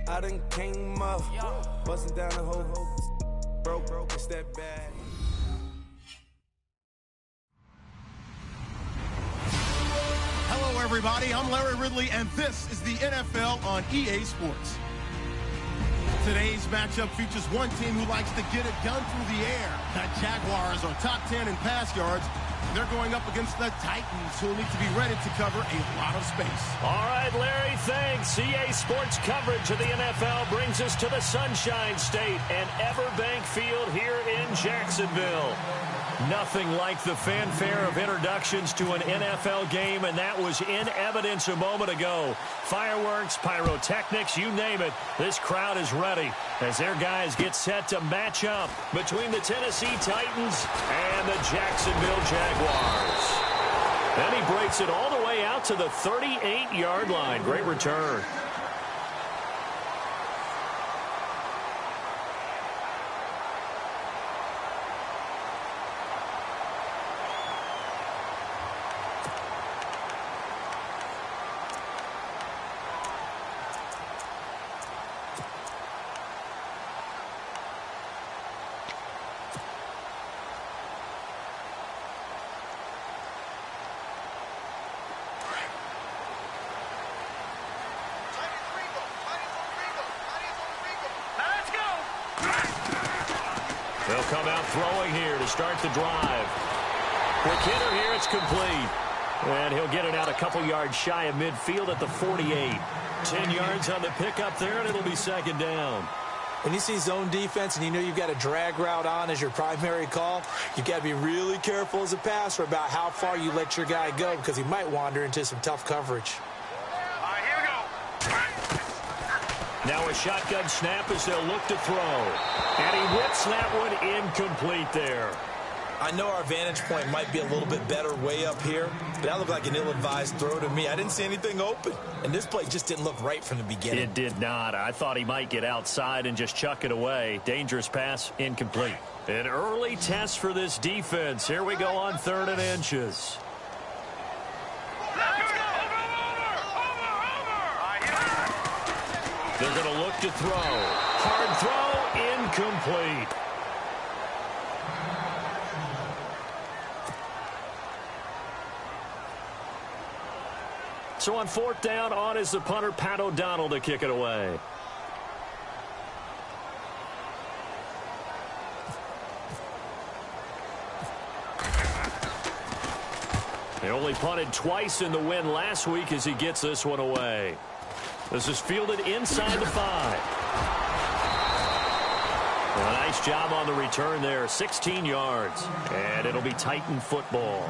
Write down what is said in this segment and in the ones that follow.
I done came up, busting down the whole broke, it's that bad. Hello, everybody. I'm Larry Ridley, and this is the NFL on EA Sports. Today's matchup features one team who likes to get it done through the air. The Jaguars are top 10 in pass yards. They're going up against the Titans, who will need to be ready to cover a lot of space. All right, Larry, thanks. EA Sports coverage of the NFL brings us to the Sunshine State and Everbank Field here in Jacksonville. Nothing like the fanfare of introductions to an NFL game, and that was in evidence a moment ago. Fireworks, pyrotechnics, you name it. This crowd is ready as their guys get set to match up between the Tennessee Titans and the Jacksonville Jaguars. And he breaks it all the way out to the 38-yard line. Great return. They'll come out throwing here to start the drive. Quick hitter here, it's complete. And he'll get it out a couple yards shy of midfield at the 48. 10 yards on the pickup there, and it'll be second down. When you see zone defense and you know you've got a drag route on as your primary call, you've got to be really careful as a passer about how far you let your guy go because he might wander into some tough coverage. All right, here we go. Now a shotgun snap as they'll look to throw. And he whips that one incomplete there. I know our vantage point might be a little bit better way up here, but that looked like an ill-advised throw to me. I didn't see anything open, and this play just didn't look right from the beginning. It did not. I thought he might get outside and just chuck it away. Dangerous pass, incomplete. An early test for this defense. Here we go on 3rd and inches. They're going to look to throw. Hard throw, incomplete. So on 4th down, on is the punter, Pat O'Donnell, to kick it away. They only punted twice in the win last week as he gets this one away. This is fielded inside the 5. Well, a nice job on the return there. 16 yards. And it'll be Titan football.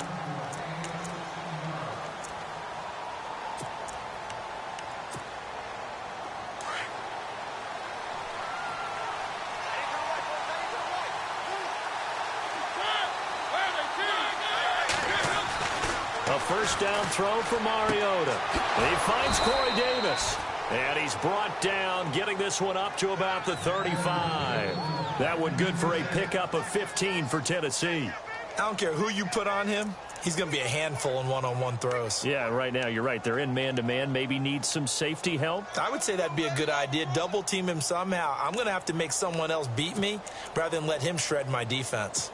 A first down throw for Mariota. He finds Corey Davis. And he's brought down, getting this one up to about the 35. That one good for a pickup of 15 for Tennessee. I don't care who you put on him. He's going to be a handful in one-on-one throws. Yeah, right now, you're right. They're in man-to-man. Maybe need some safety help. I would say that'd be a good idea. Double team him somehow. I'm going to have to make someone else beat me rather than let him shred my defense.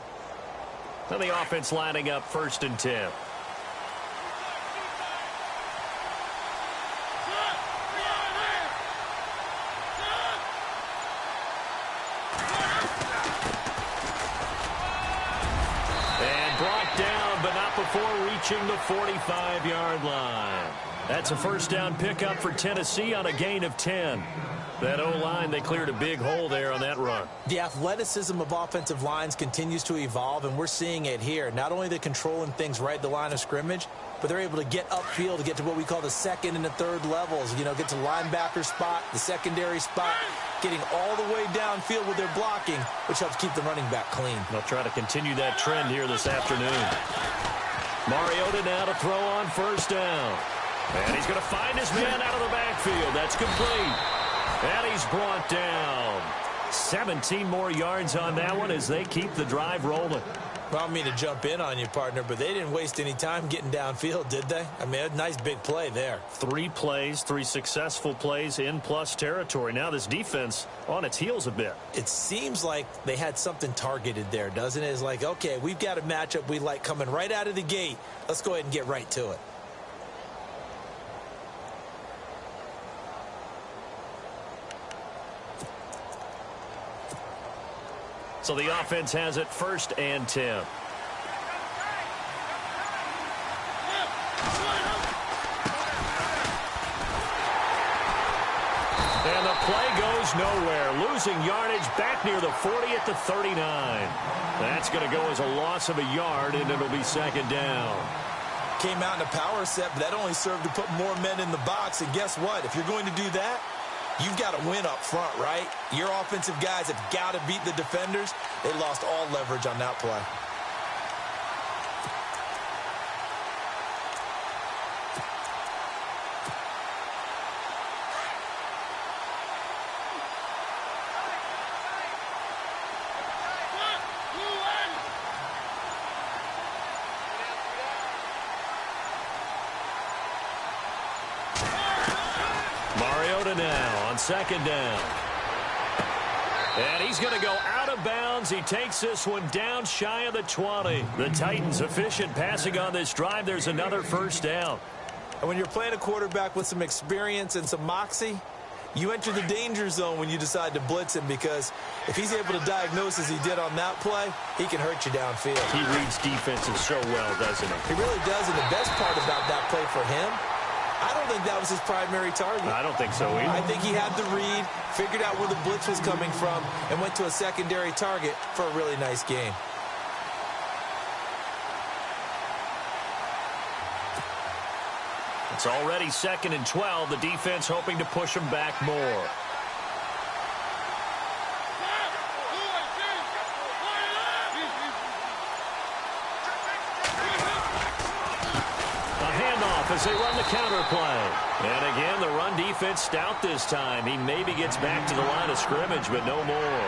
And the offense lining up 1st and 10. Before reaching the 45-yard line. That's a first down pickup for Tennessee on a gain of 10. That O-line, they cleared a big hole there on that run. The athleticism of offensive lines continues to evolve, and we're seeing it here. Not only they're controlling things right at the line of scrimmage, but they're able to get upfield to get to what we call the 2nd and the 3rd levels. You know, get to linebacker spot, the secondary spot, getting all the way downfield with their blocking, which helps keep the running back clean. They'll try to continue that trend here this afternoon. Mariota now to throw on 1st down. And he's going to find his man out of the backfield. That's complete. And he's brought down. 17 more yards on that one as they keep the drive rolling. Well, I don't mean to jump in on you, partner, but they didn't waste any time getting downfield, did they? I mean, a nice big play there. 3 plays, 3 successful plays in plus territory. Now this defense on its heels a bit. It seems like they had something targeted there, doesn't it? It's like, okay, we've got a matchup we like coming right out of the gate. Let's go ahead and get right to it. So the offense has it 1st and 10. And the play goes nowhere. Losing yardage back near the 40 at the 39. That's going to go as a loss of a yard, and it'll be 2nd down. Came out in a power set, but that only served to put more men in the box. And guess what? If you're going to do that, you've got to win up front, right? Your offensive guys have got to beat the defenders. They lost all leverage on that play. Now on 2nd down. And he's going to go out of bounds. He takes this one down shy of the 20. The Titans efficient passing on this drive. There's another 1st down. And when you're playing a quarterback with some experience and some moxie, you enter the danger zone when you decide to blitz him, because if he's able to diagnose as he did on that play, he can hurt you downfield. He reads defenses so well, doesn't he? He really does, and the best part about that play for him, I don't think that was his primary target. I don't think so either. I think he had the read, figured out where the blitz was coming from, and went to a secondary target for a really nice game. It's already 2nd and 12. The defense hoping to push him back more. As they run the counter play. And again, the run defense stout this time. He maybe gets back to the line of scrimmage, but no more.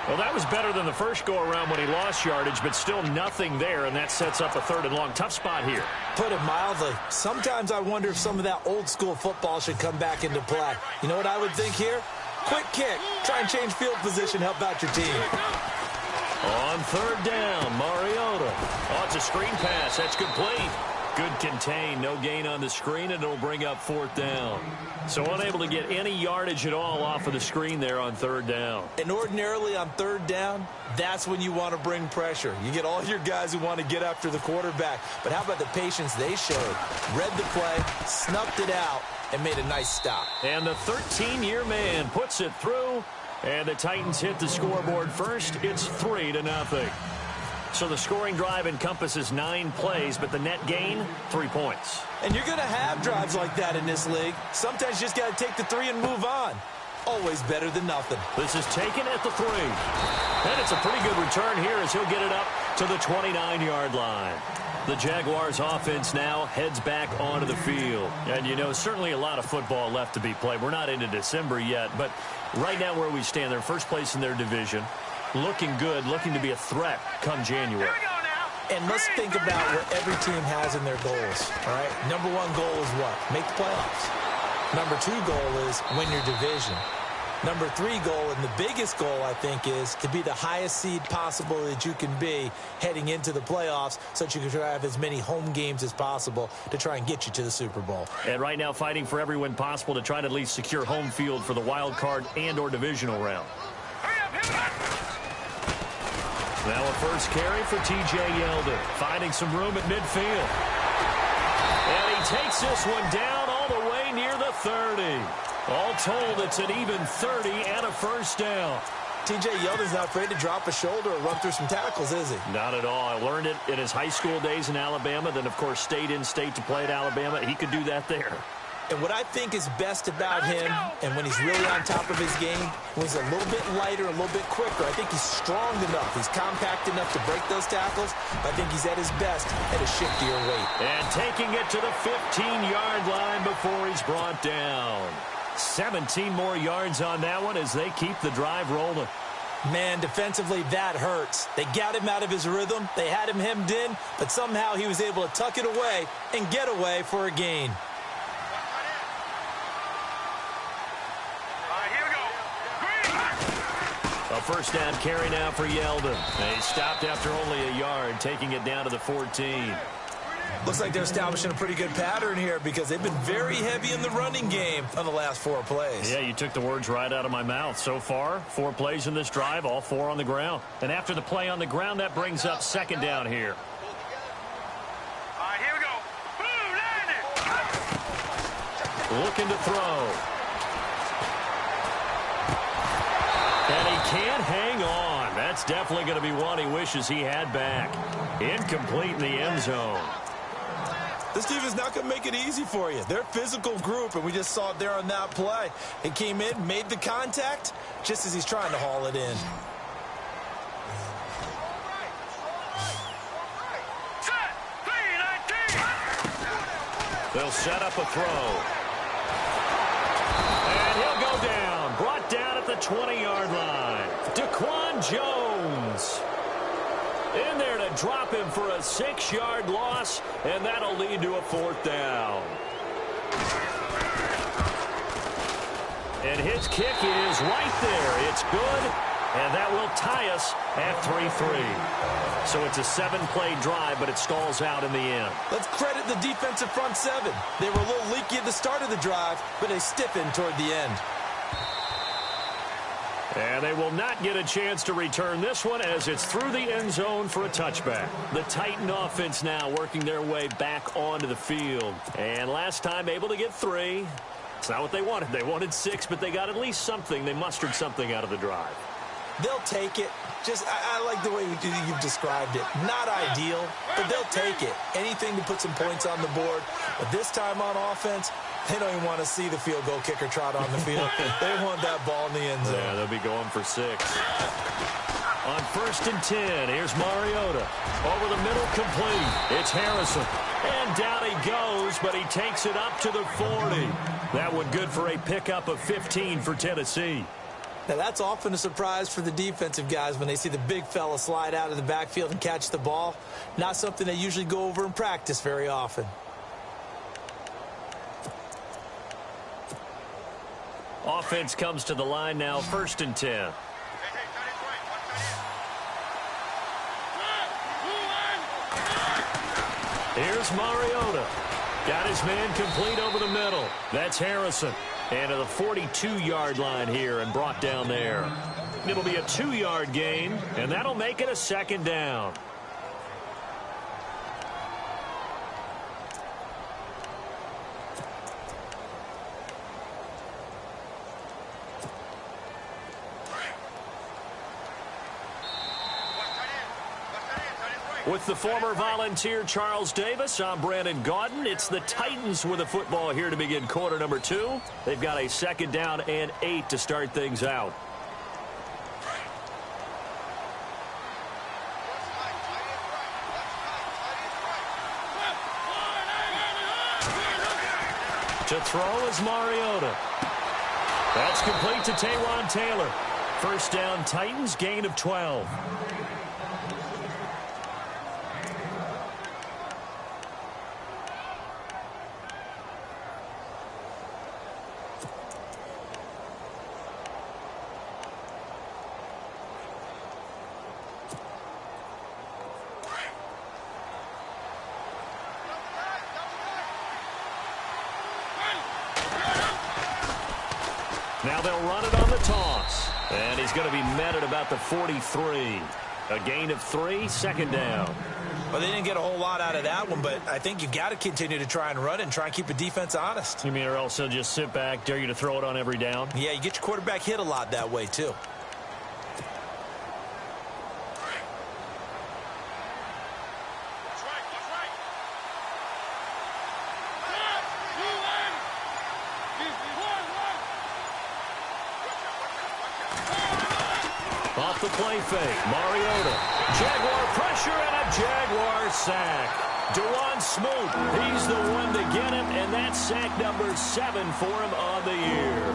Well, that was better than the first go-around when he lost yardage, but still nothing there, and that sets up a 3rd and long. Tough spot here. Put it mildly. Sometimes I wonder if some of that old-school football should come back into play. You know what I would think here? Quick kick. Try and change field position. Help out your team. On 3rd down, Mariota. Oh, it's a screen pass. That's complete. Good contain. No gain on the screen, and it'll bring up 4th down. So unable to get any yardage at all off of the screen there on 3rd down. And ordinarily on 3rd down, that's when you want to bring pressure. You get all your guys who want to get after the quarterback. But how about the patience they showed? Read the play, snuffed it out, and made a nice stop. And the 13-year man puts it through. And the Titans hit the scoreboard first. It's 3-0. So the scoring drive encompasses 9 plays, but the net gain, 3 points. And you're going to have drives like that in this league. Sometimes you just got to take the 3 and move on. Always better than nothing. This is taken at the 3. And it's a pretty good return here as he'll get it up to the 29-yard line. The Jaguars offense now heads back onto the field. And, you know, certainly a lot of football left to be played. We're not into December yet, but right now where we stand, they're first place in their division. Looking good, looking to be a threat come January. And let's think about what every team has in their goals, all right? Number 1 goal is what? Make the playoffs. Number 2 goal is win your division. Number 3 goal, and the biggest goal, I think, is to be the highest seed possible that you can be heading into the playoffs so that you can try to have as many home games as possible to try and get you to the Super Bowl. And right now fighting for every win possible to try to at least secure home field for the wild card and or divisional round. Now a first carry for T.J. Yeldon, finding some room at midfield. And he takes this one down all the way near the 30. All told, it's an even 30 and a first down. T.J. Yeldon's not afraid to drop a shoulder or run through some tackles, is he? Not at all. I learned it in his high school days in Alabama, then, of course, stayed in state to play at Alabama. He could do that there. And what I think is best about him, and when he's really on top of his game, when he's a little bit lighter, a little bit quicker, I think he's strong enough, he's compact enough to break those tackles, but I think he's at his best at a shiftier weight. And taking it to the 15-yard line before he's brought down. 17 more yards on that one as they keep the drive rolling. Man, defensively, that hurts. They got him out of his rhythm. They had him hemmed in, but somehow he was able to tuck it away and get away for a gain. A first down carry now for Yeldon. He stopped after only a yard, taking it down to the 14. Looks like they're establishing a pretty good pattern here because they've been very heavy in the running game on the last 4 plays. Yeah, you took the words right out of my mouth. So far, 4 plays in this drive, all 4 on the ground. And after the play on the ground, that brings up second down here. All right, here we go. Boom, Looking to throw. And he can't hang on. That's definitely going to be one he wishes he had back. Incomplete in the end zone. This defense not going to make it easy for you. They're a physical group, and we just saw it there on that play. He came in, made the contact, just as he's trying to haul it in. They'll set up a throw. And he'll go down. Brought down at the 20-yard line. Daquan Jones in there to drop him for a 6-yard loss, and that'll lead to a 4th down. And his kick is right there. It's good, and that will tie us at 3-3. So it's a 7-play drive, but it stalls out in the end. Let's credit the defensive front 7. They were a little leaky at the start of the drive, but they stiffened toward the end. And they will not get a chance to return this one as it's through the end zone for a touchback. The Titan offense now working their way back onto the field. And last time able to get 3. It's not what they wanted. They wanted 6, but they got at least something. They mustered something out of the drive. They'll take it. I like the way you've described it. Not ideal, but they'll take it. Anything to put some points on the board. But this time on offense, they don't even want to see the field goal kicker trot on the field. They want that ball in the end zone. Yeah, they'll be going for 6. On 1st and 10, here's Mariota. Over the middle, complete. It's Harrison. And down he goes, but he takes it up to the 40. That one good for a pickup of 15 for Tennessee. Now, that's often a surprise for the defensive guys when they see the big fella slide out of the backfield and catch the ball. Not something they usually go over in practice very often. Offense comes to the line now, 1st and 10. Here's Mariota. Got his man complete over the middle. That's Harrison. And to the 42-yard line here and brought down there. It'll be a 2-yard gain, and that'll make it a 2nd down. With the former Volunteer Charles Davis, I'm Brandon Gaudin. It's the Titans with the football here to begin quarter number 2. They've got a 2nd down and 8 to start things out. To throw is Mariota. That's complete to Taywan Taylor. 1st down Titans, gain of 12. Now they'll run it on the toss. And he's going to be met at about the 43. A gain of 3, 2nd down. Well, they didn't get a whole lot out of that one, but I think you got to continue to try and run it and try and keep the defense honest. You mean or else they'll just sit back, dare you to throw it on every down? Yeah, you get your quarterback hit a lot that way, too. Off the play fake, Mariota. Jaguar pressure and a Jaguar sack. Dewan Smoot, he's the one to get him, and that's sack number 7 for him on the year.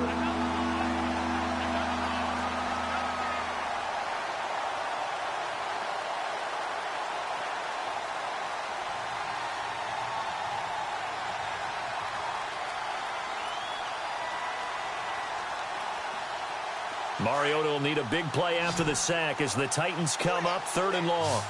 Mariota will need a big play after the sack as the Titans come up 3rd and long.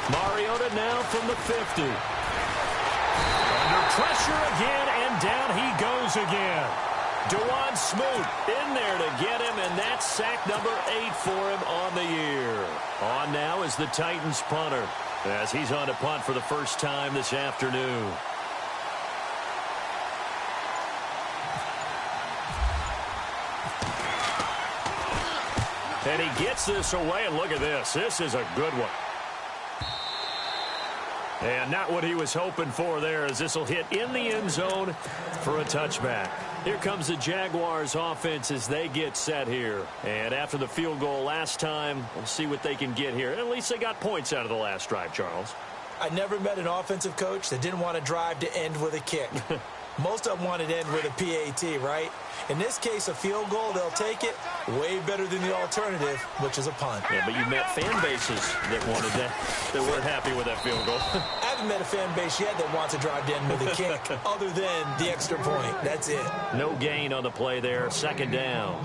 Mariota now from the 50. Under pressure again, and down he goes again. Dewan Smoot in there to get him, and that's sack number 8 for him on the year. On now is the Titans punter as he's on to punt for the first time this afternoon. And he gets this away, and look at this. This is a good one. And not what he was hoping for there, as this will hit in the end zone for a touchback. Here comes the Jaguars offense as they get set here. And after the field goal last time, we'll see what they can get here. At least they got points out of the last drive, Charles. I never met an offensive coach that didn't want to drive to end with a kick. Most of them want to end with a PAT, right? In this case, a field goal, they'll take it. Way better than the alternative, which is a punt. Yeah, but you met fan bases that wanted that, that weren't happy with that field goal. I haven't met a fan base yet that wants to drive to end with a kick other than the extra point. That's it. No gain on the play there. 2nd down.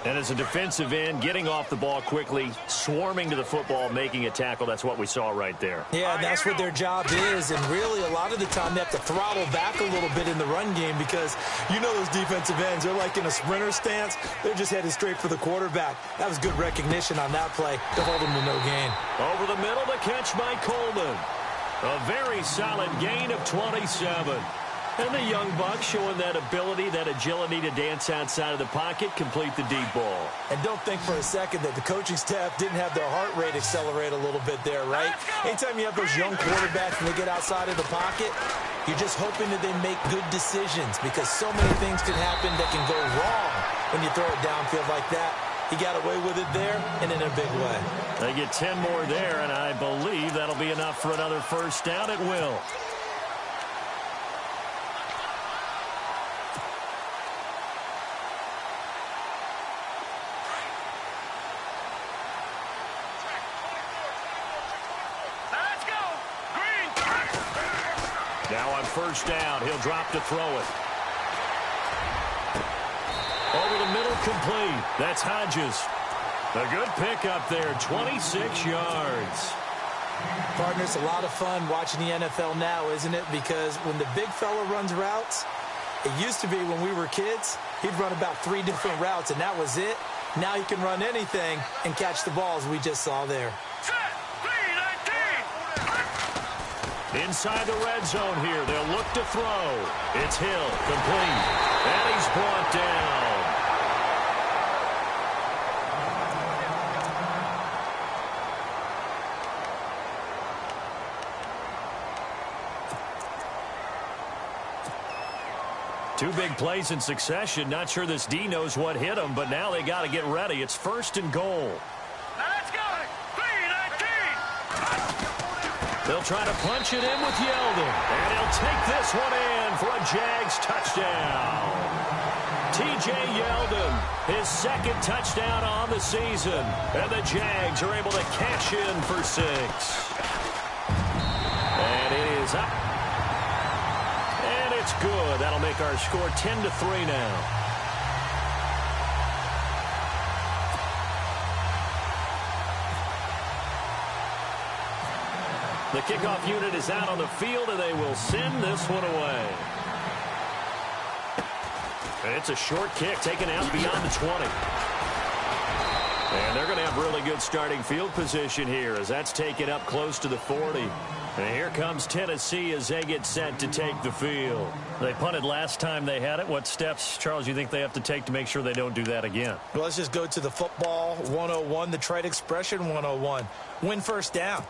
And as a defensive end, getting off the ball quickly, swarming to the football, making a tackle. That's what we saw right there. Yeah, that's what their job is. And really, a lot of the time, they have to throttle back a little bit in the run game because you know those defensive ends, they're like in a sprinter stance. They're just headed straight for the quarterback. That was good recognition on that play to hold them to no gain. Over the middle, the catch by Coleman. A very solid gain of 27. And the young buck showing that ability, that agility to dance outside of the pocket, complete the deep ball. And don't think for a second that the coaching staff didn't have their heart rate accelerate a little bit there, right? Anytime you have those young quarterbacks and they get outside of the pocket, you're just hoping that they make good decisions because so many things can happen that can go wrong when you throw it downfield like that. He got away with it there and in a big way. They get 10 more there, and I believe that'll be enough for another first down at will. Now on first down, he'll drop to throw it. Over the middle, complete. That's Hodges. A good pickup there, 26 yards. Partner, it's a lot of fun watching the NFL now, isn't it? Because when the big fella runs routes, it used to be when we were kids, he'd run about 3 different routes, and that was it. Now he can run anything and catch the balls we just saw there. Inside the red zone here, they'll look to throw. It's Hill, complete. And he's brought down. Two big plays in succession. Not sure this D knows what hit him, but now they got to get ready. It's 1st and goal. Let's go! 3-19! They'll try to punch it in with Yeldon. And he'll take this one in for a Jags touchdown. T.J. Yeldon, his 2nd touchdown on the season. And the Jags are able to cash in for 6. And it is up. And it's good. That'll make our score 10-3 now. The kickoff unit is out on the field, and they will send this one away. It's a short kick taken out beyond the 20. And they're going to have really good starting field position here as that's taken up close to the 40. And here comes Tennessee as they get set to take the field. They punted last time they had it. What steps, Charles, you think they have to take to make sure they don't do that again? Well, let's just go to the football 101, the trite expression 101. Win first down.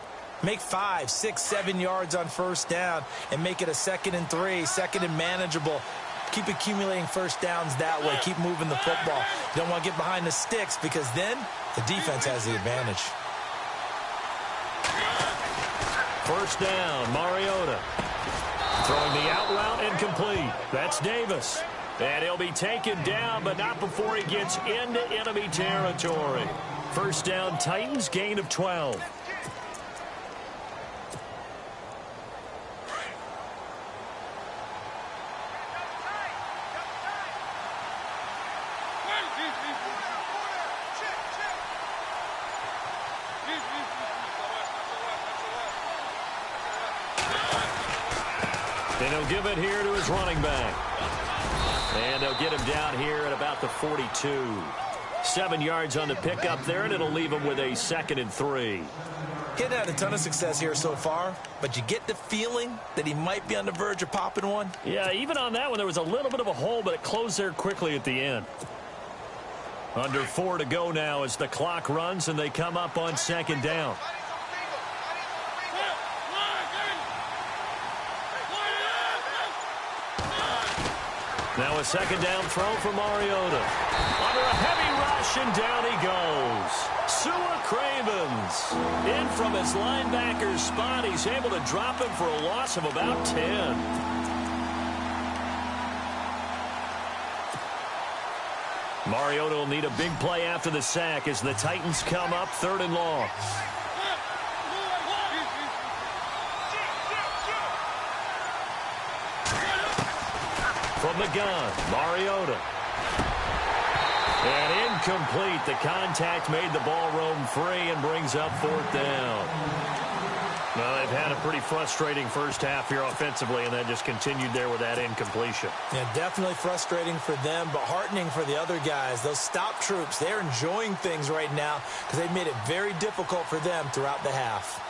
Make 5, 6, 7 yards on first down and make it a 2nd and 3, 2nd and manageable. Keep accumulating first downs that way. Keep moving the football. You don't want to get behind the sticks because then the defense has the advantage. First down, Mariota. Throwing the out route incomplete. That's Davis. And he'll be taken down, but not before he gets into enemy territory. First down, Titans, gain of 12. And he'll give it here to his running back. And they'll get him down here at about the 42. 7 yards on the pickup there, and it'll leave him with a 2nd and 3. He hasn't had a ton of success here so far, but you get the feeling that he might be on the verge of popping one. Yeah, even on that one, there was a little bit of a hole, but it closed there quickly at the end. Under 4 to go now as the clock runs, and they come up on 2nd down. Now a 2nd down throw for Mariota. Under a heavy rush, and down he goes. Sua Cravens in from his linebacker's spot. He's able to drop him for a loss of about 10. Mariota will need a big play after the sack as the Titans come up 3rd and long. From the gun, Mariota. And incomplete. The contact made the ball roam free and brings up 4th down. Well, they've had a pretty frustrating first half here offensively, and that just continued there with that incompletion. Yeah, definitely frustrating for them, but heartening for the other guys. Those stop troops, they're enjoying things right now because they've made it very difficult for them throughout the half.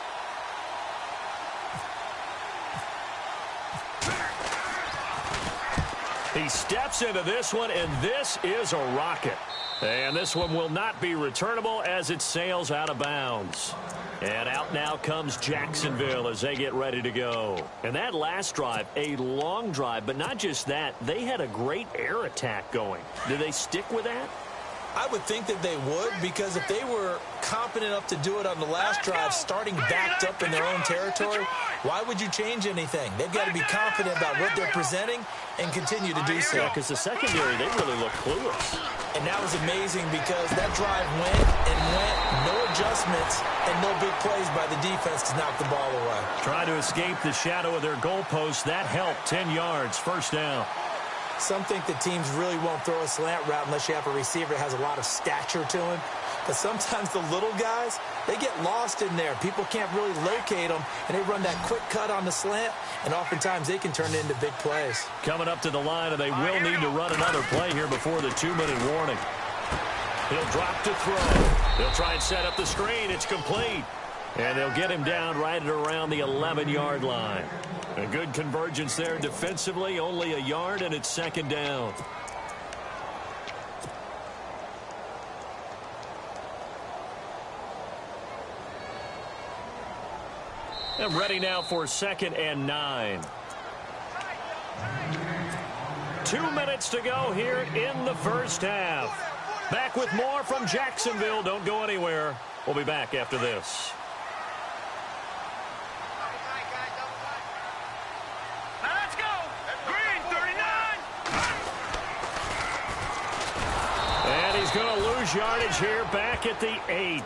He steps into this one, and this is a rocket. And this one will not be returnable as it sails out of bounds. And out now comes Jacksonville as they get ready to go. And that last drive, a long drive, but not just that. They had a great air attack going. Do they stick with that? I would think that they would, because if they were competent enough to do it on the last drive, starting backed up in their own territory, why would you change anything? They've got to be confident about what they're presenting and continue to do so. Yeah, because the secondary, they really look clueless. And that was amazing because that drive went and went, no adjustments, and no big plays by the defense to knock the ball away. Trying to escape the shadow of their goalpost. That helped. 10 yards, first down. Some think that teams really won't throw a slant route unless you have a receiver that has a lot of stature to him. But sometimes the little guys, they get lost in there. People can't really locate them, and they run that quick cut on the slant, and oftentimes they can turn it into big plays. Coming up to the line, and they will need to run another play here before the 2-minute warning. He'll drop to throw. They'll try and set up the screen. It's complete. And they'll get him down right at around the 11-yard line. A good convergence there defensively, only a yard, and it's 2nd down. And ready now for 2nd and 9. 2 minutes to go here in the first half. Back with more from Jacksonville. Don't go anywhere. We'll be back after this. Going to lose yardage here back at the 8.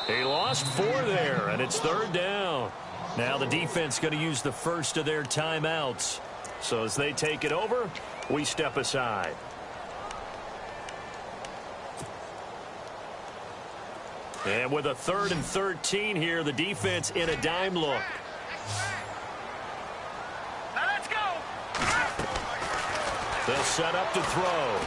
He lost 4 there, and it's 3rd down. Now the defense going to use the first of their timeouts. So as they take it over, we step aside. And with a 3rd and 13 here, the defense in a dime look. Now let's go. They'll set up to throw.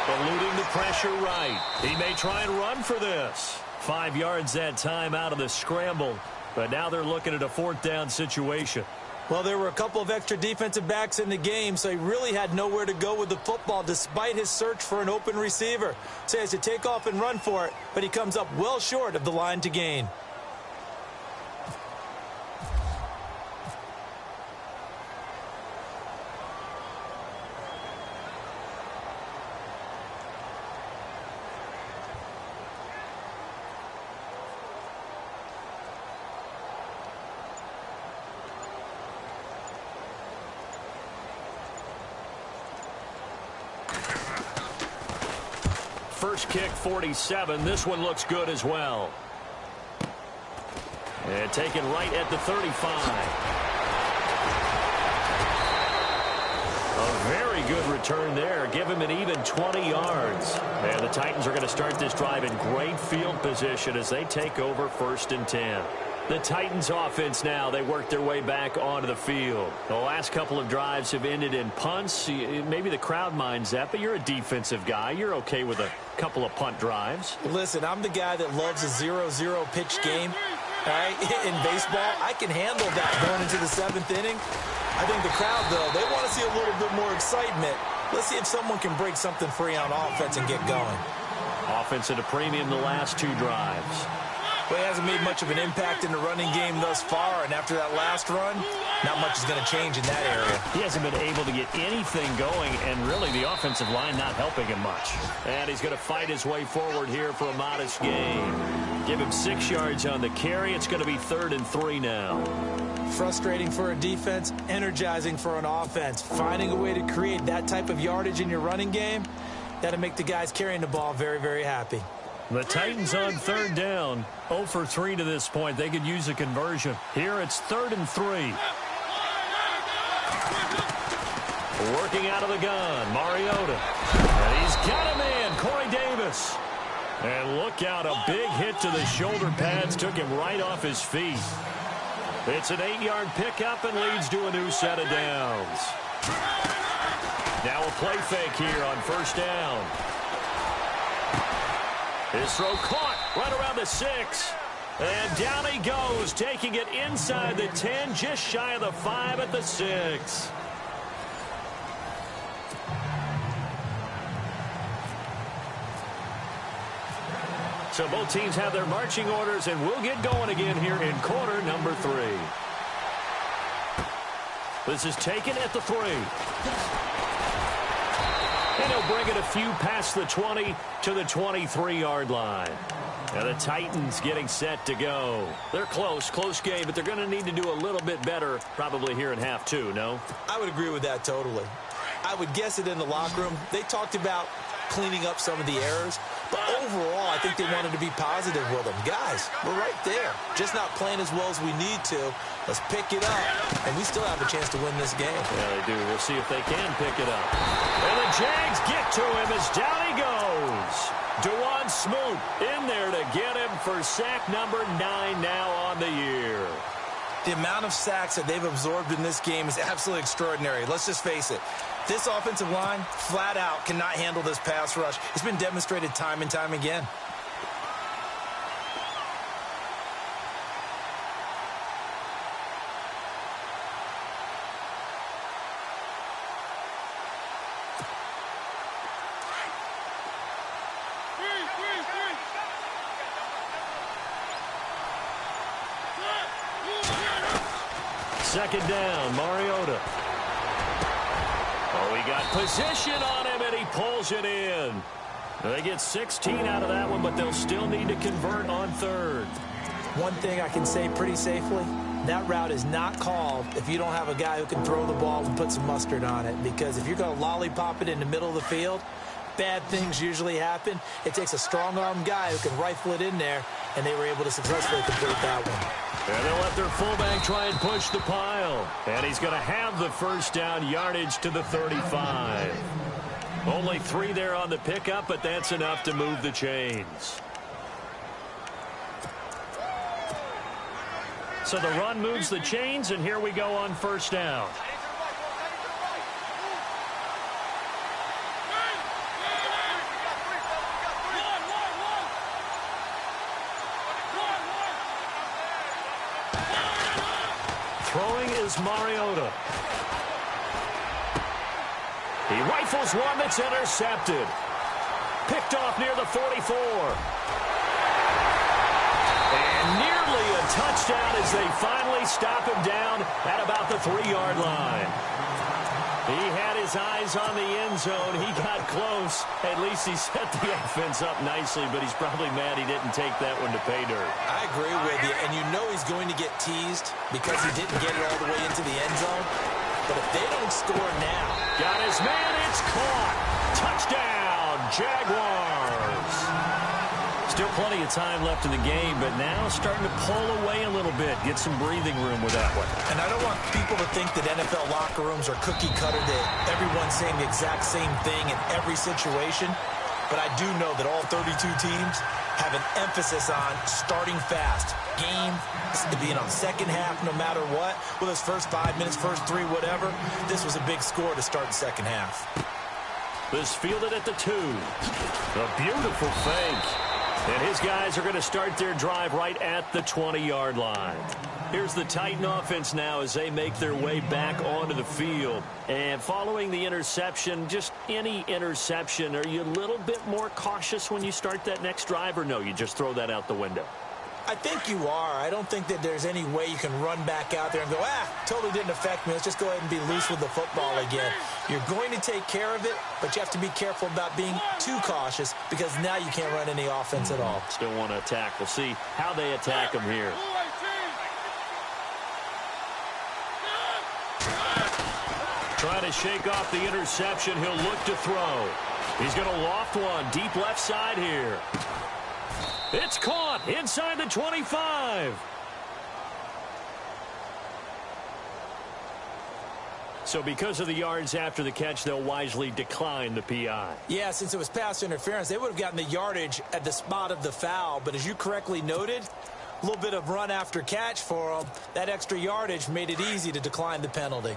Eluding the pressure right. He may try and run for this. 5 yards that time out of the scramble. But now they're looking at a 4th down situation. Well, there were a couple of extra defensive backs in the game, so he really had nowhere to go with the football despite his search for an open receiver. So he has to take off and run for it, but he comes up well short of the line to gain. first kick 47. This one looks good as well. And taken right at the 35. A very good return there. Give him an even 20 yards. And the Titans are going to start this drive in great field position as they take over 1st and 10. The Titans offense now, they work their way back onto the field. The last couple of drives have ended in punts. Maybe the crowd minds that, but you're a defensive guy. You're okay with a couple of punt drives. Listen, I'm the guy that loves a 0-0 pitch game. All right? In baseball, I can handle that going into the 7th inning. I think the crowd, though, they want to see a little bit more excitement. Let's see if someone can break something free on offense and get going. Offense at a premium the last 2 drives. Well, he hasn't made much of an impact in the running game thus far, and after that last run, not much is going to change in that area. He hasn't been able to get anything going, and really the offensive line not helping him much. And he's going to fight his way forward here for a modest gain. Give him 6 yards on the carry. It's going to be 3rd and 3 now. Frustrating for a defense, energizing for an offense. Finding a way to create that type of yardage in your running game, that'll make the guys carrying the ball very, very happy. The Titans on 3rd down. 0 for 3 to this point. They could use a conversion. Here it's 3rd and 3. Working out of the gun, Mariota. And he's got him in, Corey Davis. And look out, a big hit to the shoulder pads. Took him right off his feet. It's an 8-yard pickup and leads to a new set of downs. Now a play fake here on 1st down. His throw caught right around the 6. And down he goes, taking it inside the 10, just shy of the 5 at the 6. So both teams have their marching orders, and we'll get going again here in quarter number 3. This is taken at the 3. And he'll bring it a few past the 20 to the 23-yard line. Now the Titans getting set to go. They're close game, but they're going to need to do a little bit better probably here in half 2, no? I would agree with that totally. I would guess it in the locker room. They talked about cleaning up some of the errors, but overall, I think they wanted to be positive with them. Guys, we're right there. Just not playing as well as we need to. Let's pick it up, and we still have a chance to win this game. Yeah, they do. We'll see if they can pick it up. And the Jags get to him as down he goes. Dewan Smoot in there to get him for sack number 9 now on the year. The amount of sacks that they've absorbed in this game is absolutely extraordinary. Let's just face it. This offensive line, flat out, cannot handle this pass rush. It's been demonstrated time and time again. Second down, Mariota. Oh, he got position on him, and he pulls it in. They get 16 out of that one, but they'll still need to convert on 3rd. One thing I can say pretty safely, that route is not called if you don't have a guy who can throw the ball and put some mustard on it. Because if you're going to lollipop it in the middle of the field, bad things usually happen. It takes a strong-arm guy who can rifle it in there, and they were able to successfully complete that one. And they'll let their fullback try and push the pile. And he's going to have the 1st down yardage to the 35. Only 3 there on the pickup, but that's enough to move the chains. So the run moves the chains, and here we go on 1st down. Throwing is Mariota. He rifles one that's intercepted. Picked off near the 44. And nearly a touchdown as they finally stop him down at about the 3-yard line. He had his eyes on the end zone. He got close. At least he set the offense up nicely, but he's probably mad he didn't take that one to pay dirt. I agree with you, and you know he's going to get teased because he didn't get it all the way into the end zone. But if they don't score now... Got his man, it's caught. Touchdown, Jaguars. Still plenty of time left in the game, but now starting to pull away a little bit. Get some breathing room with that one. And I don't want people to think that NFL locker rooms are cookie cutter, that everyone's saying the exact same thing in every situation. But I do know that all 32 teams have an emphasis on starting fast. Game being on second half no matter what. Well, those first 5 minutes, first 3, whatever. This was a big score to start the second half. This fielded at the 2. A beautiful fake. And his guys are going to start their drive right at the 20-yard line. Here's the Titan offense now as they make their way back onto the field. And following the interception, just any interception, are you a little bit more cautious when you start that next drive, or no, you just throw that out the window? I think you are. I don't think that there's any way you can run back out there and go, totally didn't affect me. Let's just go ahead and be loose with the football again. You're going to take care of it, but you have to be careful about being too cautious because now you can't run any offense at all. Still want to attack. We'll see how they attack them here. Trying to shake off the interception. He'll look to throw. He's going to loft one deep left side here. It's caught inside the 25. So because of the yards after the catch, they'll wisely decline the PI. Yeah, since it was pass interference, they would have gotten the yardage at the spot of the foul. But as you correctly noted, a little bit of run after catch for them. That extra yardage made it easy to decline the penalty.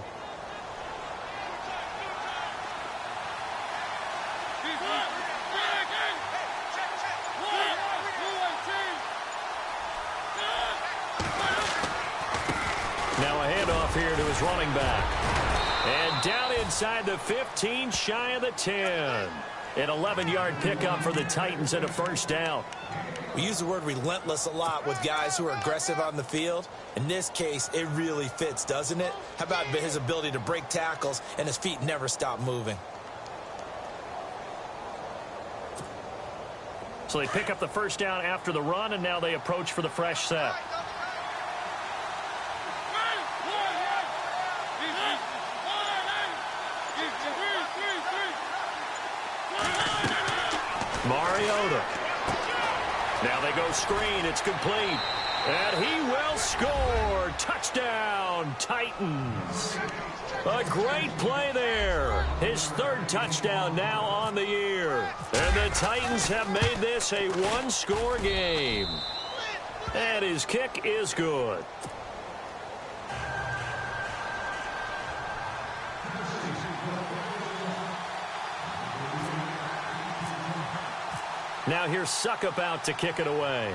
Here to his running back. And down inside the 15, shy of the 10. An 11-yard pickup for the Titans and a first down. We use the word relentless a lot with guys who are aggressive on the field. In this case, it really fits, doesn't it? How about his ability to break tackles and his feet never stop moving? So they pick up the first down after the run, and now they approach for the fresh set. Mariota. Now they go screen. It's complete. And he will score. Touchdown, Titans. A great play there. His third touchdown now on the year. And the Titans have made this a one-score game. And his kick is good. Now here's Suckup out to kick it away.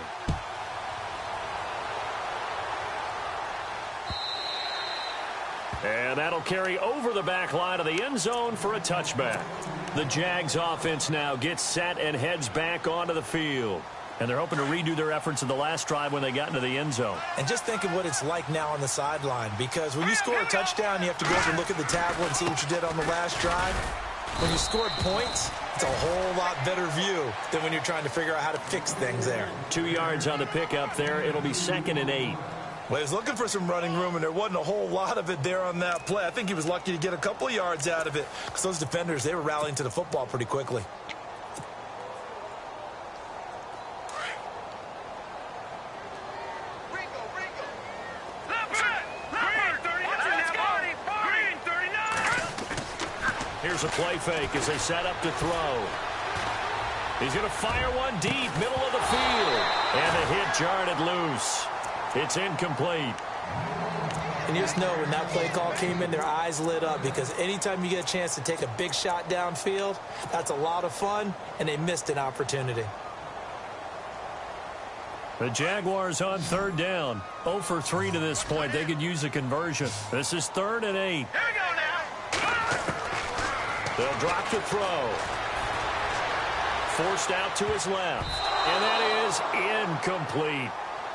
And that'll carry over the back line of the end zone for a touchback. The Jags offense now gets set and heads back onto the field. And they're hoping to redo their efforts in the last drive when they got into the end zone. And just think of what it's like now on the sideline, because when you score a touchdown, you have to go over and look at the tablet and see what you did on the last drive. When you scored points, it's a whole lot better view than when you're trying to figure out how to fix things there. 2 yards on the pickup there. It'll be 2nd and 8. Well, he was looking for some running room, and there wasn't a whole lot of it there on that play. I think he was lucky to get a couple of yards out of it because those defenders, they were rallying to the football pretty quickly. Here's a play fake as they set up to throw. He's going to fire one deep, middle of the field. And the hit jarred it loose. It's incomplete. And you just know when that play call came in, their eyes lit up because anytime you get a chance to take a big shot downfield, that's a lot of fun, and they missed an opportunity. The Jaguars on 3rd down. 0 for 3 to this point. They could use a conversion. This is 3rd and 8. Here we go now. They'll drop the throw. Forced out to his left. And that is incomplete.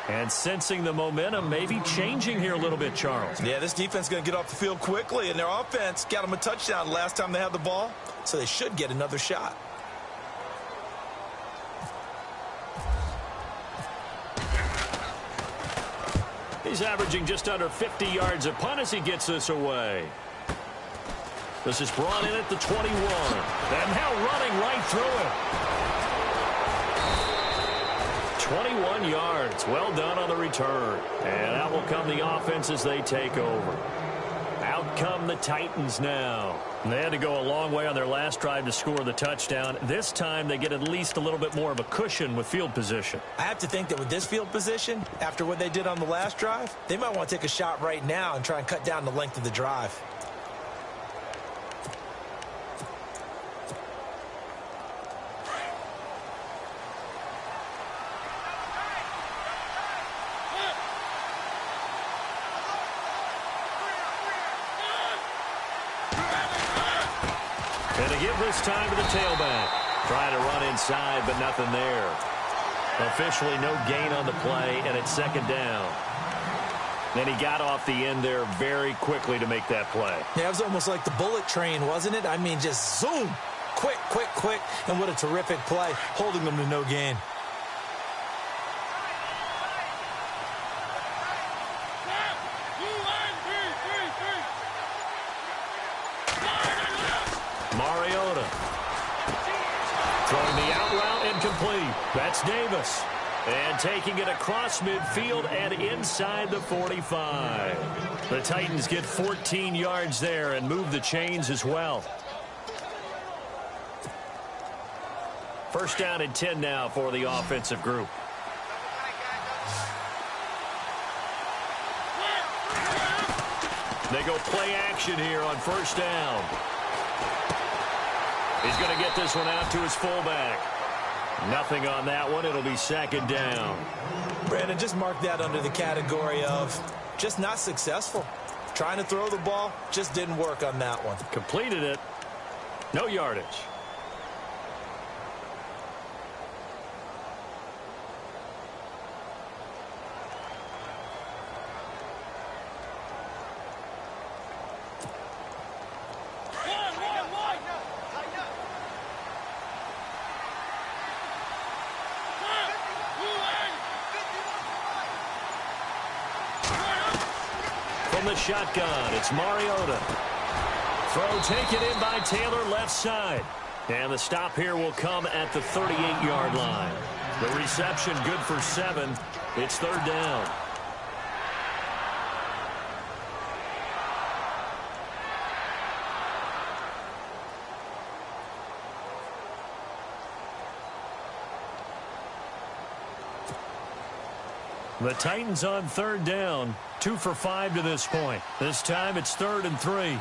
And sensing the momentum maybe changing here a little bit, Charles. Yeah, this defense is going to get off the field quickly, and their offense got them a touchdown last time they had the ball, so they should get another shot. He's averaging just under 50 yards a punt as he gets this away. This is brought in at the 21. And now running right through it. 21 yards. Well done on the return. And out will come the offense as they take over. Out come the Titans now. And they had to go a long way on their last drive to score the touchdown. This time they get at least a little bit more of a cushion with field position. I have to think that with this field position, after what they did on the last drive, they might want to take a shot right now and try and cut down the length of the drive. And to give this time to the tailback. Trying to run inside, but nothing there. Officially no gain on the play, and it's second down. Then he got off the end there very quickly to make that play. Yeah, it was almost like the bullet train, wasn't it? I mean, just zoom. Quick, quick, quick. And what a terrific play, holding them to no gain. Mariota. Throwing the out route incomplete. That's Davis. And taking it across midfield and inside the 45. The Titans get 14 yards there and move the chains as well. First down and 10 now for the offensive group. They go play action here on first down. He's going to get this one out to his fullback. Nothing on that one. It'll be second down. Brandon, just mark that under the category of just not successful. Trying to throw the ball, just didn't work on that one. Completed it. No yardage. From the shotgun, it's Mariota. Throw taken in by Taylor, left side. And the stop here will come at the 38-yard line. The reception good for 7. It's third down. The Titans on third down. 2 for 5 to this point. This time it's 3rd and 3.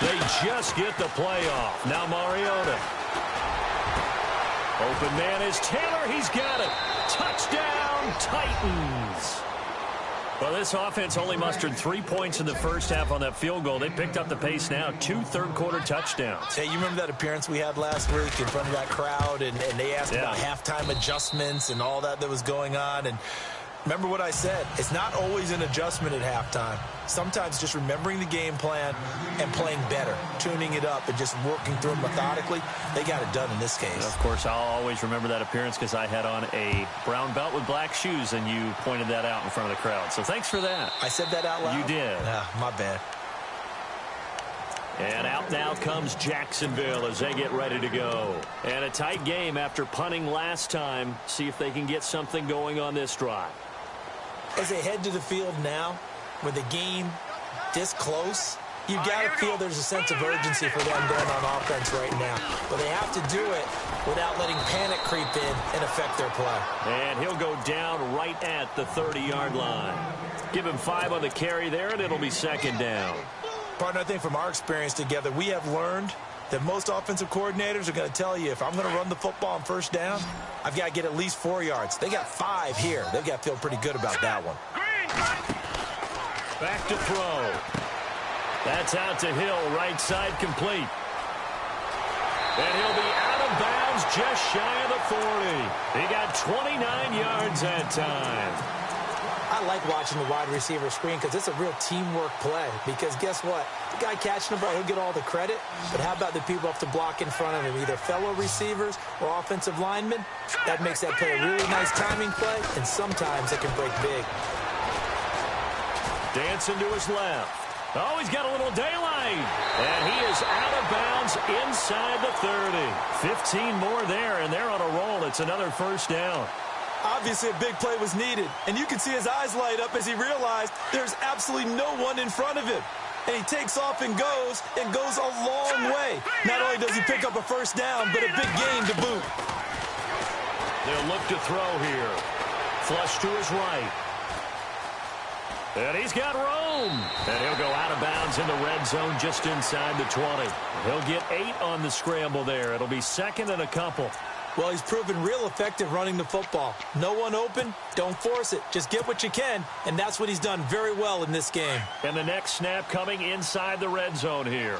They just get the play off. Now Mariota. Open man is Taylor. He's got it. Touchdown, Titans. Well, this offense only mustered 3 points in the first half on that field goal. They picked up the pace now. 2 third-quarter touchdowns. Hey, you remember that appearance we had last week in front of that crowd, and they asked about halftime adjustments and all that was going on, and remember what I said. It's not always an adjustment at halftime. Sometimes just remembering the game plan and playing better, tuning it up and just working through it methodically. They got it done in this case. Of course, I'll always remember that appearance because I had on a brown belt with black shoes, and you pointed that out in front of the crowd. So thanks for that. I said that out loud? You did. My bad. And out now comes Jacksonville as they get ready to go. And a tight game after punting last time. See if they can get something going on this drive. As they head to the field now, with the game this close, you've got to feel there's a sense of urgency for them going on offense right now. But they have to do it without letting panic creep in and affect their play. And he'll go down right at the 30-yard line. Give him 5 on the carry there, and it'll be second down. Partner, I think from our experience together, we have learned that most offensive coordinators are going to tell you, if I'm going to run the football on first down, I've got to get at least 4 yards. They got 5 here. They've got to feel pretty good about that one. Back to throw. That's out to Hill, right side complete. And he'll be out of bounds just shy of the 40. He got 29 yards that time. I like watching the wide receiver screen because it's a real teamwork play. Because guess what? The guy catching the ball, he'll get all the credit. But how about the people up to block in front of him, either fellow receivers or offensive linemen? That makes that play a really nice timing play, and sometimes it can break big. Dancing to his left. Oh, he's got a little daylight. And he is out of bounds inside the 30. 15 more there, and they're on a roll. It's another first down. Obviously, a big play was needed, and you can see his eyes light up as he realized there's absolutely no one in front of him. And he takes off and goes a long way. Not only does he pick up a first down, but a big gain to boot. They'll look to throw here. Flush to his right. And he's got room. And he'll go out of bounds in the red zone just inside the 20. He'll get 8 on the scramble there. It'll be second and a couple. Well, he's proven real effective running the football. No one open, don't force it. Just get what you can, and that's what he's done very well in this game. And the next snap coming inside the red zone here.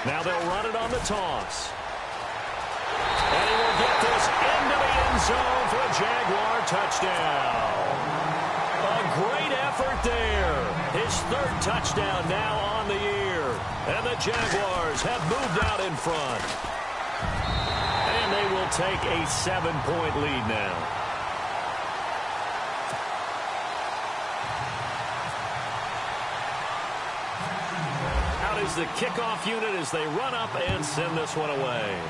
Now they'll run it on the toss. And he will get this into the end zone for a Jaguar touchdown. A great effort there. His third touchdown now on the year. And the Jaguars have moved out in front. And they will take a 7-point lead now. Out is the kickoff unit as they run up and send this one away.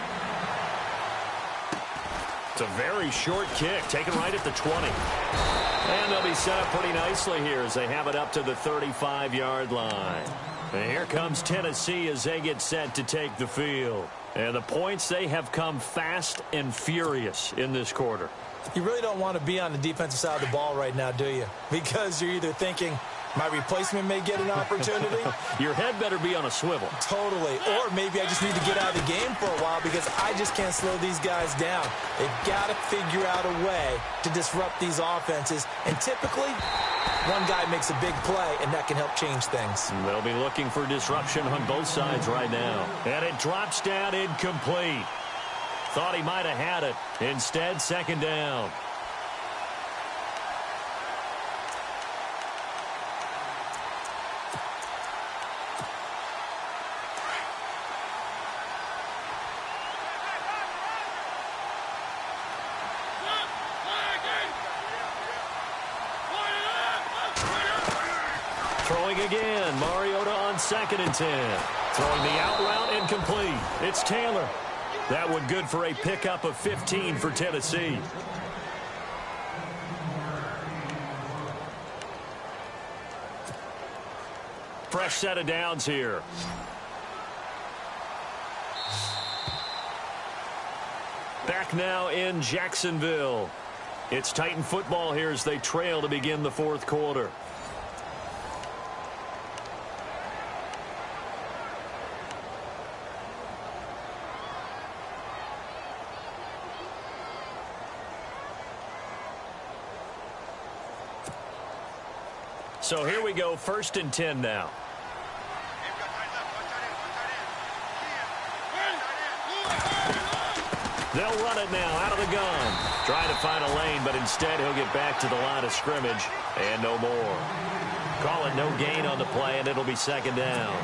It's a very short kick, taken right at the 20. And they'll be set up pretty nicely here as they have it up to the 35-yard line. And here comes Tennessee as they get set to take the field. And the points, they have come fast and furious in this quarter. You really don't want to be on the defensive side of the ball right now, do you? Because you're either thinking, my replacement may get an opportunity. Your head better be on a swivel. Totally. Or maybe I just need to get out of the game for a while because I just can't slow these guys down. They've got to figure out a way to disrupt these offenses. And typically, one guy makes a big play, and that can help change things. They'll be looking for disruption on both sides right now. And it drops down incomplete. Thought he might have had it. Instead, second down. Throwing again, Mariota on 2nd and 10. Throwing the out route incomplete. It's Taylor. That one good for a pickup of 15 for Tennessee. Fresh set of downs here. Back now in Jacksonville. It's Titan football here as they trail to begin the fourth quarter. So here we go, 1st and 10 now. They'll run it now out of the gun. Trying to find a lane, but instead he'll get back to the line of scrimmage and no more. Call it no gain on the play, and it'll be second down.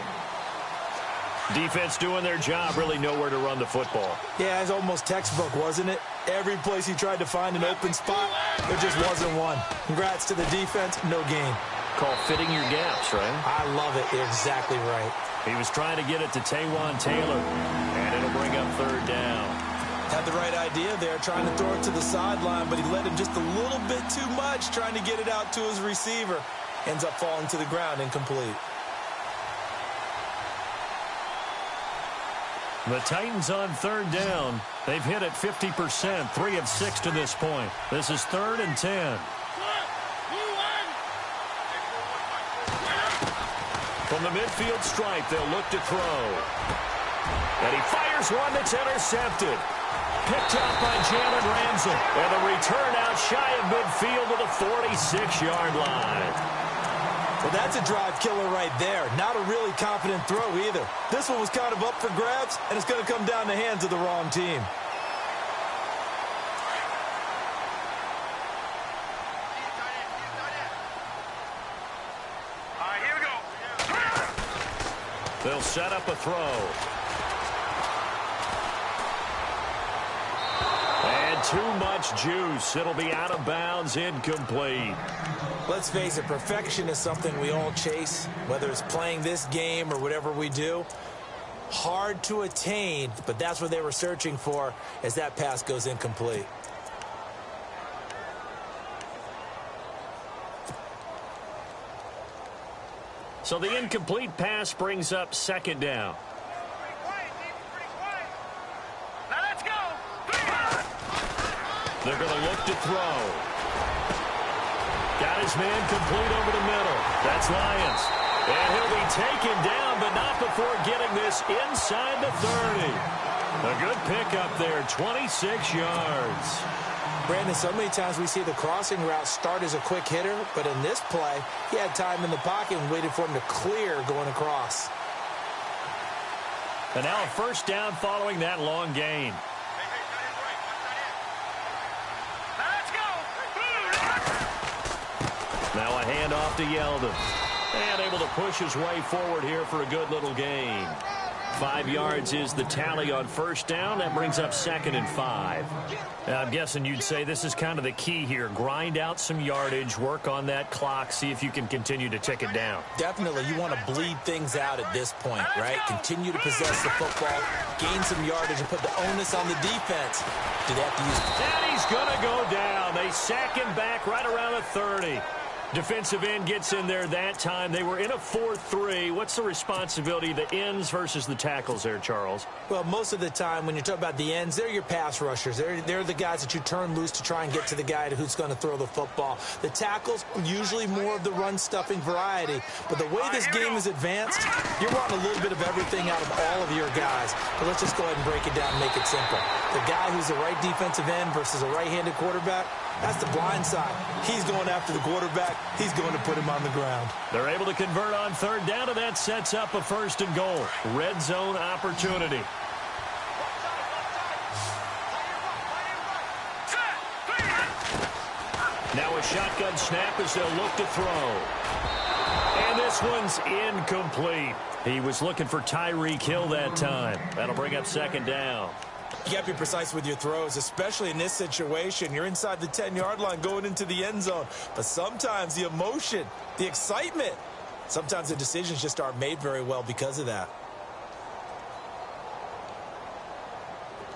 Defense doing their job, really nowhere to run the football. Yeah, it's almost textbook, wasn't it? Every place he tried to find an open spot, there just wasn't one. Congrats to the defense, no gain. Call fitting your gaps, right? I love it. You're exactly right. He was trying to get it to Taywan Taylor, and it'll bring up third down. Had the right idea there, trying to throw it to the sideline, but he let him just a little bit too much, trying to get it out to his receiver. Ends up falling to the ground, incomplete. The Titans on third down. They've hit it 50%, 3 of 6 to this point. This is 3rd and 10. From the midfield stripe, they'll look to throw. And he fires one that's intercepted. Picked up by Jalen Ramsey. And the return out shy of midfield to the 46-yard line. Well, that's a drive killer right there. Not a really confident throw either. This one was kind of up for grabs, and it's going to come down the hands of the wrong team. They'll set up a throw. And And too much juice. It'll be out of bounds, incomplete. Let's face it, perfection is something we all chase, whether it's playing this game or whatever we do. Hard to attain, but that's what they were searching for as that pass goes incomplete. So the incomplete pass brings up second down. Now let's go. They're going to look to throw. Got his man complete over the middle. That's Lyons. And he'll be taken down, but not before getting this inside the 30. A good pickup there, 26 yards. Brandon, so many times we see the crossing route start as a quick hitter, but in this play, he had time in the pocket and waited for him to clear going across. And now a first down following that long gain. Now let's go. Now a handoff to Yeldon. And able to push his way forward here for a good little gain. 5 yards is the tally on first down. That brings up 2nd and 5. Now, I'm guessing you'd say this is kind of the key here. Grind out some yardage, work on that clock, see if you can continue to tick it down. Definitely, you want to bleed things out at this point, right? Continue to possess the football, gain some yardage, and put the onus on the defense. Do they have to use... And he's going to go down. They sack him back right around the 30. Defensive end gets in there that time. They were in a 4-3. What's the responsibility of the ends versus the tackles there, Charles? Well, most of the time when you talk about the ends, they're your pass rushers. They're the guys that you turn loose to try and get to the guy who's going to throw the football. The tackles, usually more of the run-stuffing variety. But the way this game is advanced, you're wanting a little bit of everything out of all of your guys. But let's just go ahead and break it down and make it simple. The guy who's the right defensive end versus a right-handed quarterback, that's the blind side. He's going after the quarterback. He's going to put him on the ground. They're able to convert on third down, and that sets up a 1st and goal. Red zone opportunity. Now a shotgun snap as they'll look to throw. And this one's incomplete. He was looking for Tyreek Hill that time. That'll bring up 2nd down. You got to be precise with your throws, especially in this situation. You're inside the 10-yard line going into the end zone. But sometimes the emotion, the excitement, sometimes the decisions just aren't made very well because of that.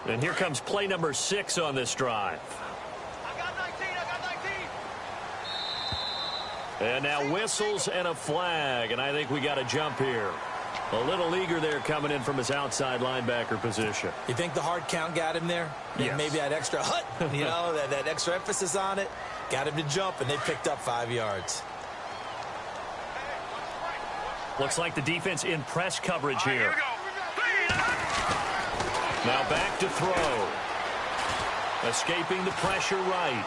And here comes play number 6 on this drive. I got 19. And now whistles and a flag. And I think we got a jump here. A little eager there coming in from his outside linebacker position. You think the hard count got him there? Yes. Maybe that extra hut, you know, that extra emphasis on it. Got him to jump, and they picked up 5 yards. Looks like the defense in press coverage here. Here we go. Now back to throw. Escaping the pressure right.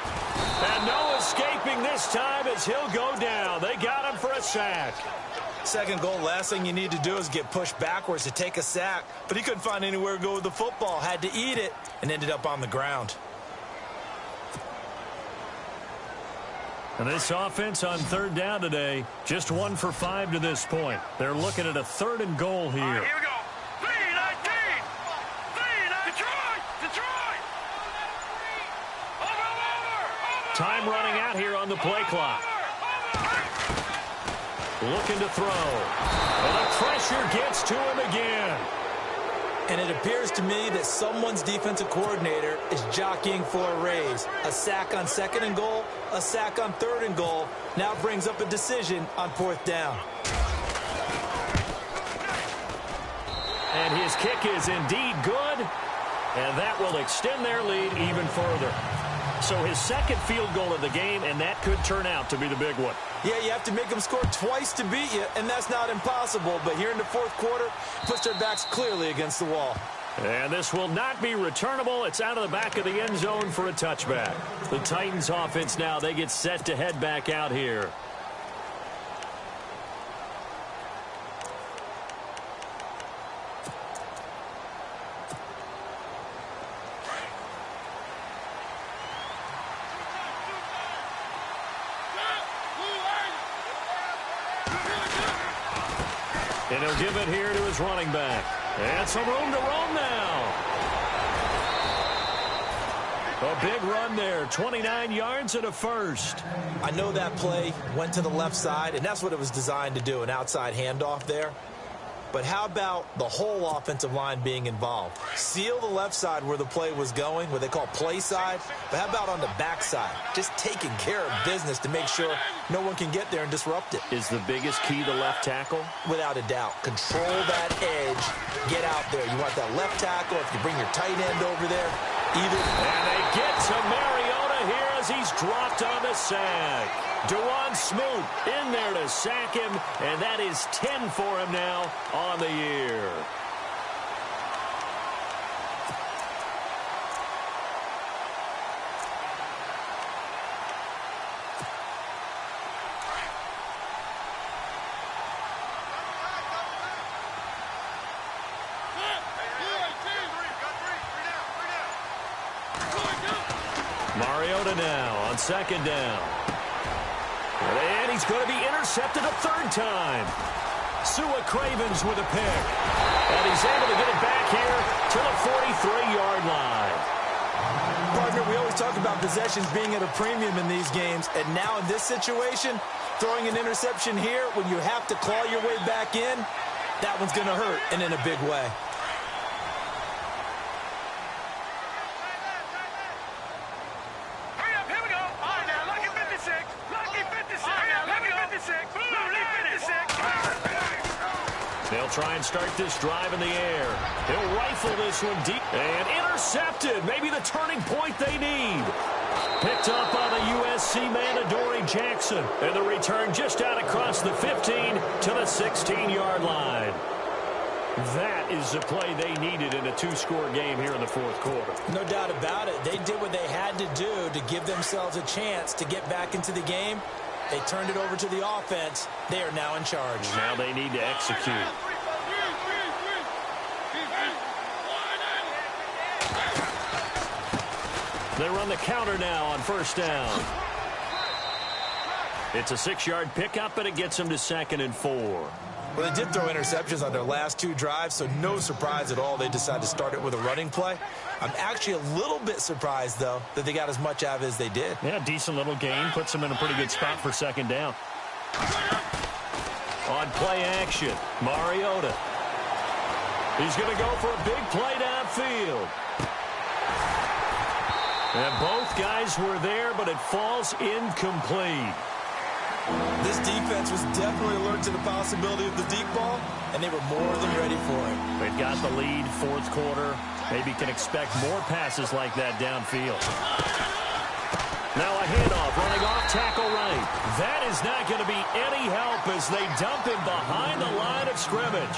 And no escaping this time as he'll go down. They got him for a sack. Second goal, last thing you need to do is get pushed backwards to take a sack. But he couldn't find anywhere to go with the football. Had to eat it and ended up on the ground. And this offense on third down today, just 1 for 5 to this point. They're looking at a 3rd and goal here. Here we go. 3-19. Detroit. Over. Time running out here on the play clock. Looking to throw. And the pressure gets to him again. And it appears to me that someone's defensive coordinator is jockeying for a raise. A sack on 2nd and goal, a sack on 3rd and goal. Now brings up a decision on 4th down. And his kick is indeed good. And that will extend their lead even further. So his 2nd field goal of the game, and that could turn out to be the big one. Yeah, you have to make them score twice to beat you, and that's not impossible. But here in the 4th quarter, puts their backs clearly against the wall. And this will not be returnable. It's out of the back of the end zone for a touchback. The Titans offense now, they get set to head back out here. And he'll give it here to his running back. And some room to roam now. A big run there, 29 yards and a first. I know that play went to the left side, and that's what it was designed to do, an outside handoff there. But how about the whole offensive line being involved? Seal the left side where the play was going, what they call play side. But how about on the back side? Just taking care of business to make sure no one can get there and disrupt it. Is the biggest key the left tackle? Without a doubt. Control that edge. Get out there. You want that left tackle. If you bring your tight end over there, either. And they get to Mariota here as he's dropped on the sack. Dewan Smoot in there to sack him, and that is 10 for him now on the year. Mariota now on second down. And he's going to be intercepted a third time. Sua Cravens with a pick. And he's able to get it back here to the 43-yard line. Partner, we always talk about possessions being at a premium in these games. And now in this situation, throwing an interception here when you have to claw your way back in, that one's going to hurt, and in a big way. They'll try and start this drive in the air. He'll rifle this one deep and intercepted. Maybe the turning point they need. Picked up on the USC man, Adoree Jackson. And the return just out across the 15 to the 16-yard line. That is the play they needed in a two-score game here in the fourth quarter. No doubt about it. They did what they had to do to give themselves a chance to get back into the game. They turned it over to the offense. They are now in charge. Now they need to execute. They run the counter now on first down. It's a 6-yard pickup, and it gets them to 2nd and 4. Well, they did throw interceptions on their last two drives, so no surprise at all they decided to start it with a running play. I'm actually a little bit surprised, though, that they got as much out of it as they did. Yeah, decent little gain. Puts them in a pretty good spot for 2nd down. On play action, Mariota. He's going to go for a big play downfield. And both guys were there, but it falls incomplete. This defense was definitely alert to the possibility of the deep ball, and they were more than ready for it. They've got the lead, fourth quarter. Maybe can expect more passes like that downfield. Now a handoff, running off tackle right. That is not going to be any help as they dump him behind the line of scrimmage.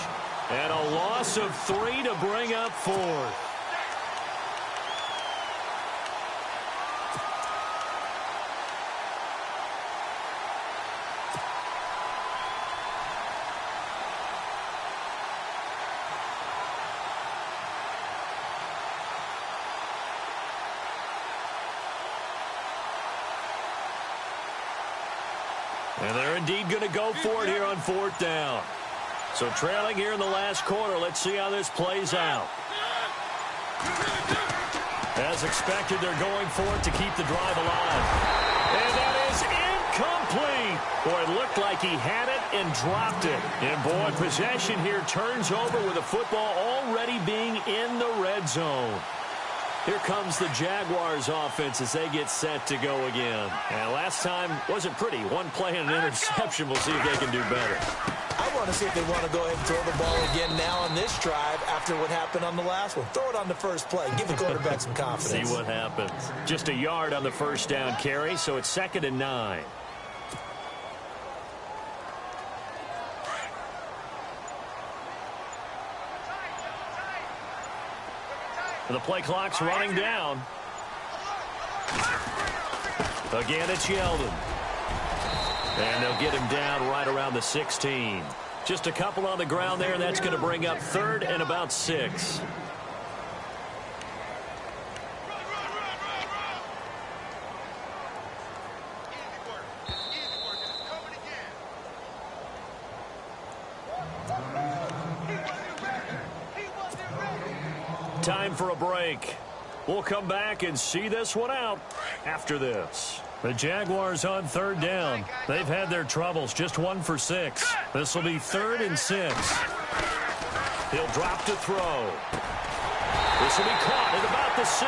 And a loss of 3 to bring up 4th. And they're indeed going to go for it here on 4th down. So trailing here in the last quarter, let's see how this plays out. As expected, they're going for it to keep the drive alive. And that is incomplete. Boy, it looked like he had it and dropped it. And boy, possession here turns over with the football already being in the red zone. Here comes the Jaguars offense as they get set to go again. And last time wasn't pretty. One play and an interception. We'll see if they can do better. I want to see if they want to go ahead and throw the ball again now on this drive after what happened on the last one. Throw it on the first play. Give the quarterback some confidence. See what happens. Just a yard on the first down carry, so it's 2nd and 9. The play clock's running down. Again, it's Yeldon. And they'll get him down right around the 16. Just a couple on the ground there, and that's going to bring up 3rd and about 6. Time for a break. We'll come back and see this one out after this. The Jaguars on third down. They've had their troubles, just 1 for 6. This will be 3rd and 6. He'll drop to throw. This will be caught at about the 6.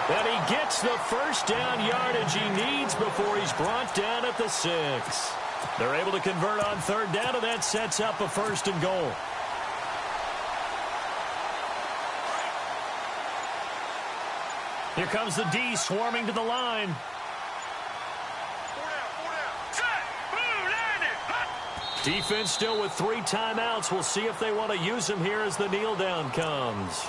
And he gets the first down yardage he needs before he's brought down at the 6. They're able to convert on third down, and that sets up a 1st and goal. Here comes the D swarming to the line. Defense still with 3 timeouts. We'll see if they want to use them here as the kneel down comes.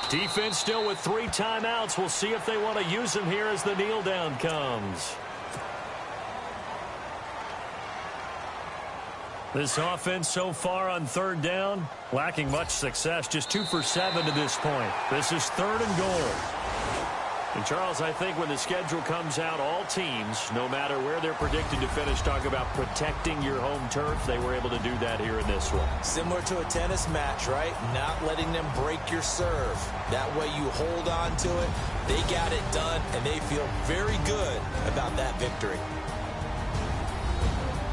Defense still with 3 timeouts. We'll see if they want to use them here as the kneel down comes. This offense so far on third down, lacking much success, just 2 for 7 to this point. This is 3rd and goal. And Charles, I think when the schedule comes out, all teams, no matter where they're predicted to finish, talk about protecting your home turf. They were able to do that here in this one. Similar to a tennis match, right? Not letting them break your serve. That way you hold on to it. They got it done, and they feel very good about that victory.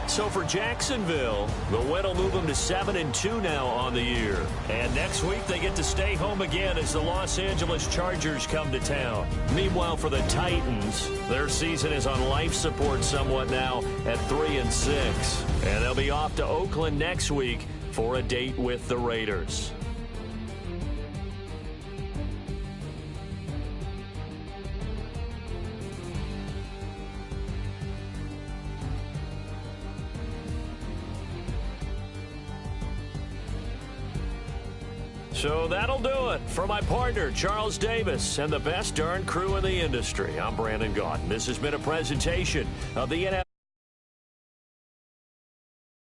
So for Jacksonville, the win will move them to 7-2 now on the year. And next week, they get to stay home again as the Los Angeles Chargers come to town. Meanwhile, for the Titans, their season is on life support somewhat now at 3-6. And they'll be off to Oakland next week for a date with the Raiders. So that'll do it. For my partner, Charles Davis, and the best darn crew in the industry, I'm Brandon Gaudin. This has been a presentation of the NFL.